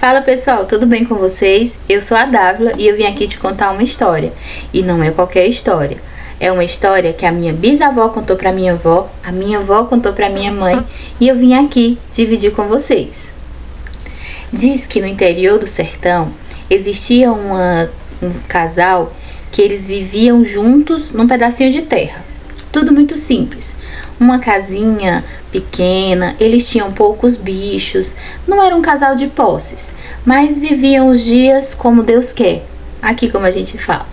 Fala pessoal, tudo bem com vocês? Eu sou a Dávila e eu vim aqui te contar uma história. E não é qualquer história. É uma história que a minha bisavó contou pra minha avó, a minha avó contou pra minha mãe e eu vim aqui dividir com vocês. Diz que no interior do sertão existia um casal que eles viviam juntos num pedacinho de terra. Tudo muito simples. Uma casinha pequena, eles tinham poucos bichos, não era um casal de posses, mas viviam os dias como Deus quer, aqui como a gente fala.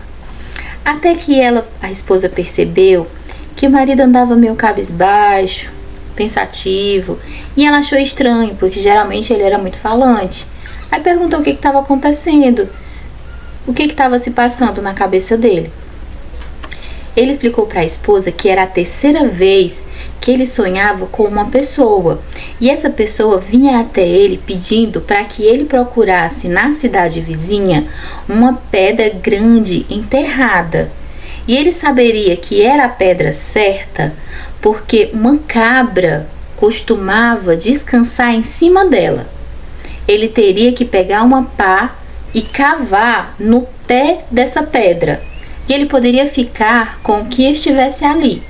Até que a esposa percebeu que o marido andava meio cabisbaixo, pensativo, e ela achou estranho, porque geralmente ele era muito falante. Aí perguntou o que estava acontecendo, o que estava se passando na cabeça dele. Ele explicou para a esposa que era a terceira vez que ele sonhava com uma pessoa, e essa pessoa vinha até ele pedindo para que ele procurasse na cidade vizinha uma pedra grande enterrada. E ele saberia que era a pedra certa porque uma cabra costumava descansar em cima dela. Ele teria que pegar uma pá e cavar no pé dessa pedra, e ele poderia ficar com o que estivesse ali.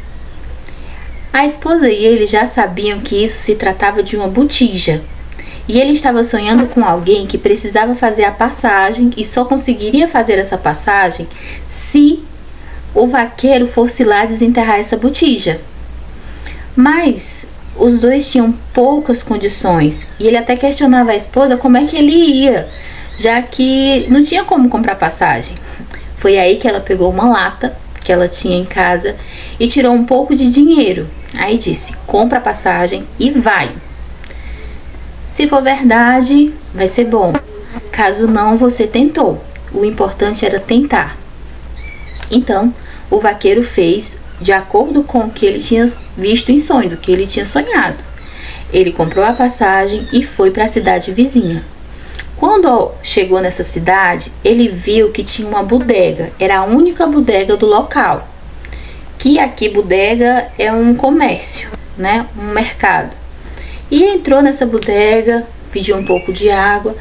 A esposa e ele já sabiam que isso se tratava de uma botija, e ele estava sonhando com alguém que precisava fazer a passagem e só conseguiria fazer essa passagem se o vaqueiro fosse lá desenterrar essa botija. Mas os dois tinham poucas condições, e ele até questionava a esposa como é que ele ia, já que não tinha como comprar passagem. Foi aí que ela pegou uma lata que ela tinha em casa e tirou um pouco de dinheiro. Aí disse: compra a passagem e vai. Se for verdade, vai ser bom. Caso não, você tentou. O importante era tentar. Então, o vaqueiro fez de acordo com o que ele tinha visto em sonho, do que ele tinha sonhado. Ele comprou a passagem e foi para a cidade vizinha. Quando chegou nessa cidade, ele viu que tinha uma bodega. Era a única bodega do local. Que aqui bodega é um comércio, né? Um mercado. E entrou nessa bodega, pediu um pouco de água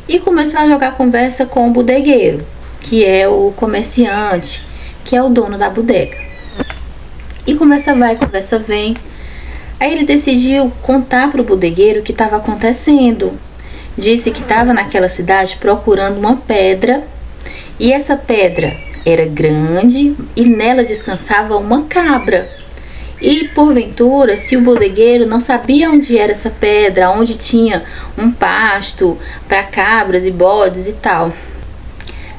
e começou a jogar conversa com o bodegueiro, que é o comerciante, que é o dono da bodega. E conversa vai, conversa vem. Aí ele decidiu contar para o bodegueiro o que estava acontecendo. Disse que estava naquela cidade procurando uma pedra, e essa pedra era grande e nela descansava uma cabra. E porventura, se o bodegueiro não sabia onde era essa pedra, onde tinha um pasto para cabras e bodes e tal.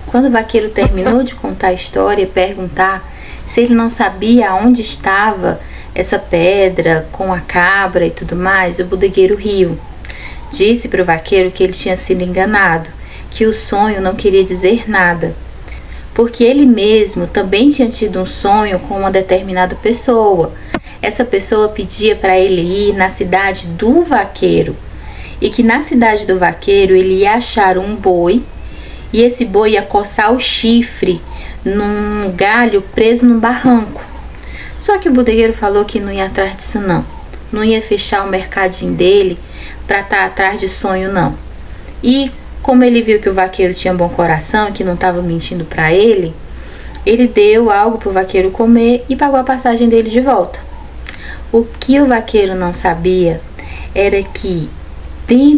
Quando o vaqueiro terminou de contar a história e perguntar se ele não sabia onde estava essa pedra com a cabra e tudo mais, o bodegueiro riu. Disse para o vaqueiro que ele tinha sido enganado, que o sonho não queria dizer nada, porque ele mesmo também tinha tido um sonho com uma determinada pessoa. Essa pessoa pedia para ele ir na cidade do vaqueiro, e que na cidade do vaqueiro ele ia achar um boi, e esse boi ia coçar o chifre num galho preso num barranco. Só que o bodegueiro falou que não ia atrás disso não ia fechar o mercadinho dele para estar atrás de sonho não. E como ele viu que o vaqueiro tinha bom coração e que não estava mentindo para ele, ele deu algo para o vaqueiro comer e pagou a passagem dele de volta. O que o vaqueiro não sabia era que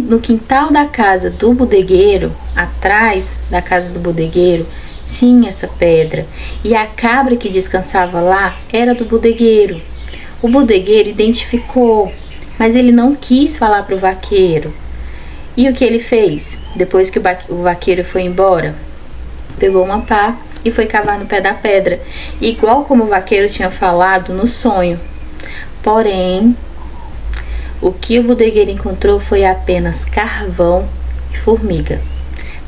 no quintal da casa do bodegueiro, atrás da casa do bodegueiro, tinha essa pedra, e a cabra que descansava lá era do bodegueiro. O bodegueiro identificou, mas ele não quis falar para o vaqueiro. E o que ele fez? Depois que o vaqueiro foi embora, pegou uma pá e foi cavar no pé da pedra, igual como o vaqueiro tinha falado no sonho. Porém, o que o bodegueiro encontrou foi apenas carvão e formiga.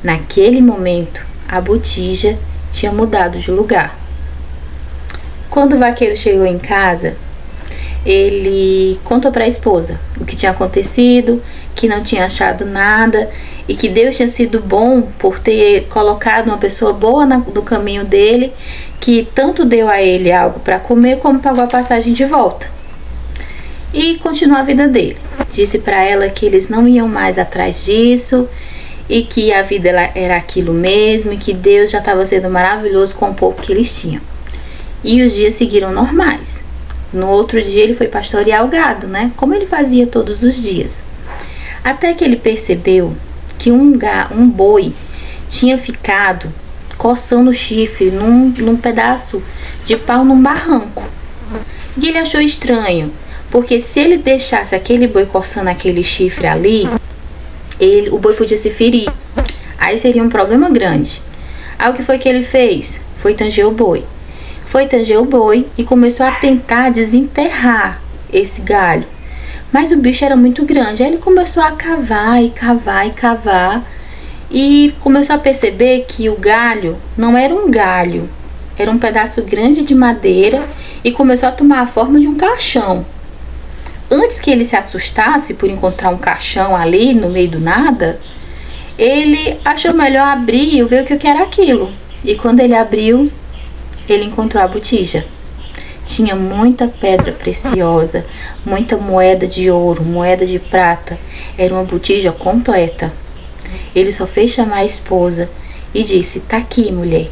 Naquele momento, a botija tinha mudado de lugar. Quando o vaqueiro chegou em casa, ele contou para a esposa o que tinha acontecido, que não tinha achado nada e que Deus tinha sido bom por ter colocado uma pessoa boa no caminho dele, que tanto deu a ele algo para comer como pagou a passagem de volta. E continuou a vida dele. Disse para ela que eles não iam mais atrás disso e que a vida era aquilo mesmo e que Deus já estava sendo maravilhoso com o pouco que eles tinham. E os dias seguiram normais. No outro dia ele foi pastorear o gado, né? Como ele fazia todos os dias. Até que ele percebeu que um boi tinha ficado coçando o chifre num pedaço de pau num barranco. E ele achou estranho, porque se ele deixasse aquele boi coçando aquele chifre ali, o boi podia se ferir. Aí seria um problema grande. Aí o que foi que ele fez? Foi tanger o boi. Foi tanger o boi e começou a tentar desenterrar esse galho. Mas o bicho era muito grande. Aí ele começou a cavar e cavar e cavar. E começou a perceber que o galho não era um galho. Era um pedaço grande de madeira e começou a tomar a forma de um caixão. Antes que ele se assustasse por encontrar um caixão ali no meio do nada, ele achou melhor abrir e ver o que era aquilo. E quando ele abriu, ele encontrou a botija. Tinha muita pedra preciosa, muita moeda de ouro, moeda de prata. Era uma botija completa. Ele só fez chamar a esposa e disse: "Tá aqui, mulher.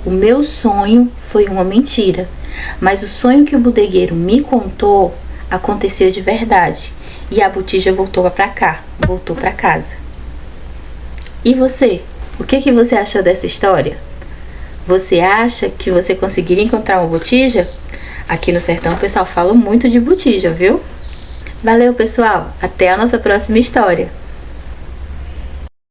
O meu sonho foi uma mentira, mas o sonho que o bodegueiro me contou aconteceu de verdade. E a botija voltou para cá, voltou para casa." E você? O que você achou dessa história? Você acha que você conseguiria encontrar uma botija? Aqui no sertão o pessoal fala muito de botija, viu? Valeu, pessoal! Até a nossa próxima história!